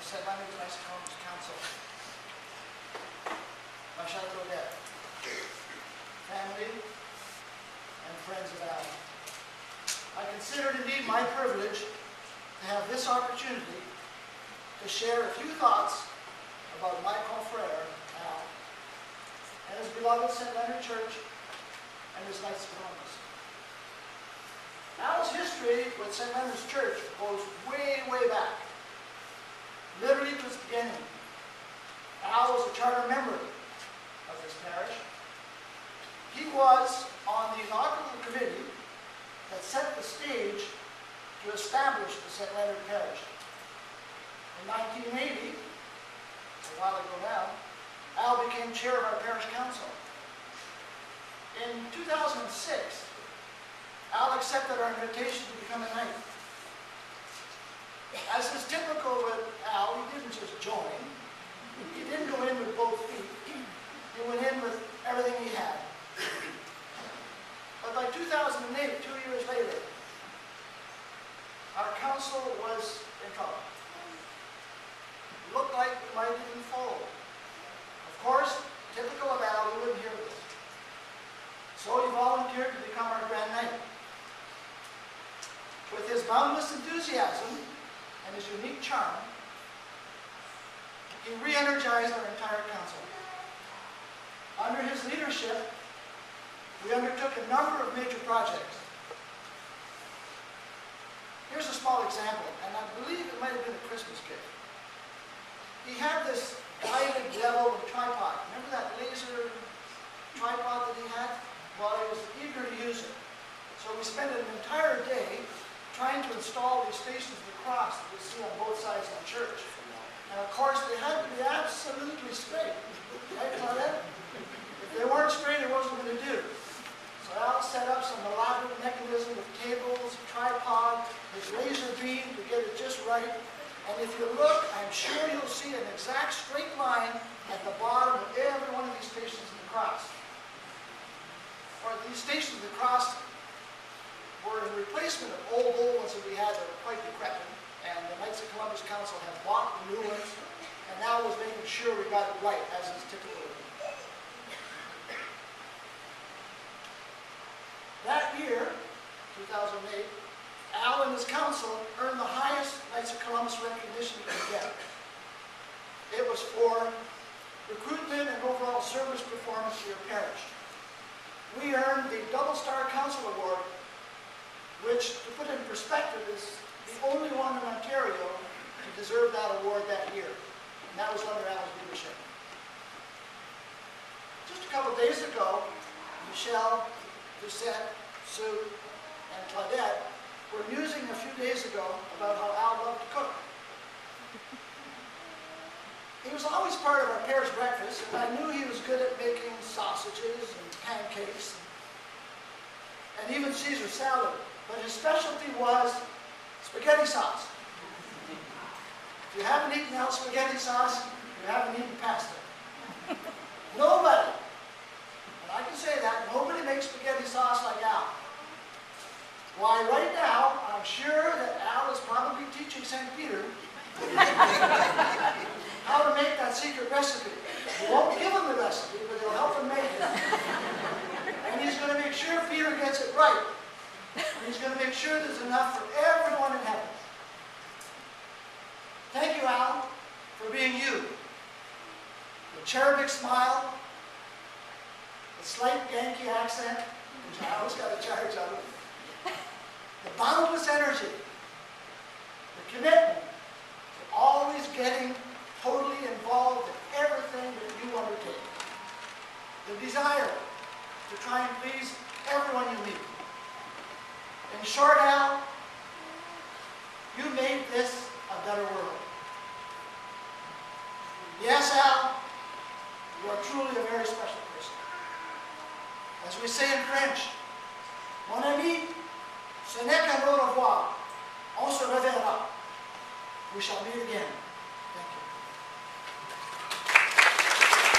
St. Leonard's Nice Council, Marshal Godet, family, and friends of Al. I consider it indeed my privilege to have this opportunity to share a few thoughts about my confrere, Al, and his beloved St. Leonard Church and his Knights of Columbus. Al's history with St. Leonard's Church goes way, way back, literally to its beginning. Al was a charter member of this parish. He was on the inaugural committee that set the stage to establish the St. Leonard Parish. In 1980, a while ago now, Al became chair of our parish council. In 2006, Al accepted our invitation to become a knight. As is typical with Al, he didn't just join. He didn't go in with both feet. He went in with everything he had. But by 2008, 2 years later, our council was in trouble. It looked like we might even fold. Of course, typical of Al, he wouldn't hear this. So he volunteered to become our Grand Knight. With his boundless enthusiasm and his unique charm, he re-energized our entire council. Under his leadership, we undertook a number of major projects. Here's a small example, and I believe it might have been a Christmas gift. He had this guided level tripod. Remember that laser tripod that he had? Well, he was eager to use it. So we spent an entire day trying to install these stations of the cross that you see on both sides of the church. And of course, they had to be absolutely straight. Right, Claudette? If they weren't straight, it wasn't going to do. So Al set up some elaborate mechanism with cables, tripod, his laser beam to get it just right. And if you look, I'm sure you'll see an exact straight line at the bottom of every one of these stations of the cross. Or these stations of the cross were a replacement of old ones that we had that were quite decrepit. And the Knights of Columbus Council had bought the new ones, and now was making sure we got it right, as is typical of them. That year, 2008, Al and his council earned the highest Knights of Columbus recognition you could get. It was for recruitment and overall service performance to your parish. We earned the Double Star Council Award, which, to put in perspective, is the only one in Ontario to deserve that award that year. And that was under Al's leadership. Just a couple days ago, Michelle, Lucette, Sue, and Claudette were musing a few days ago about how Al loved to cook. He was always part of our parish breakfast, and I knew he was good at making sausages and pancakes, and even Caesar salad. But his specialty was spaghetti sauce. If you haven't eaten Al's spaghetti sauce, you haven't eaten pasta. Nobody, and I can say that, nobody makes spaghetti sauce like Al. Why, right now, I'm sure that Al is probably teaching St. Peter how to make that secret recipe. He won't give him the recipe, but he'll help him make it. And he's going to make sure Peter gets it right. And he's going to make sure there's enough for everyone in heaven. Thank you, Al, for being you. The cherubic smile, the slight Yankee accent, which I always got a charge of, the boundless energy, the commitment to always getting totally involved in everything that you undertake, the desire to try and please everyone you meet. In short, Al, you made this a better world. Yes, Al, you are truly a very special person. As we say in French, mon ami, ce n'est qu'un au revoir. On se reverra. We shall meet again.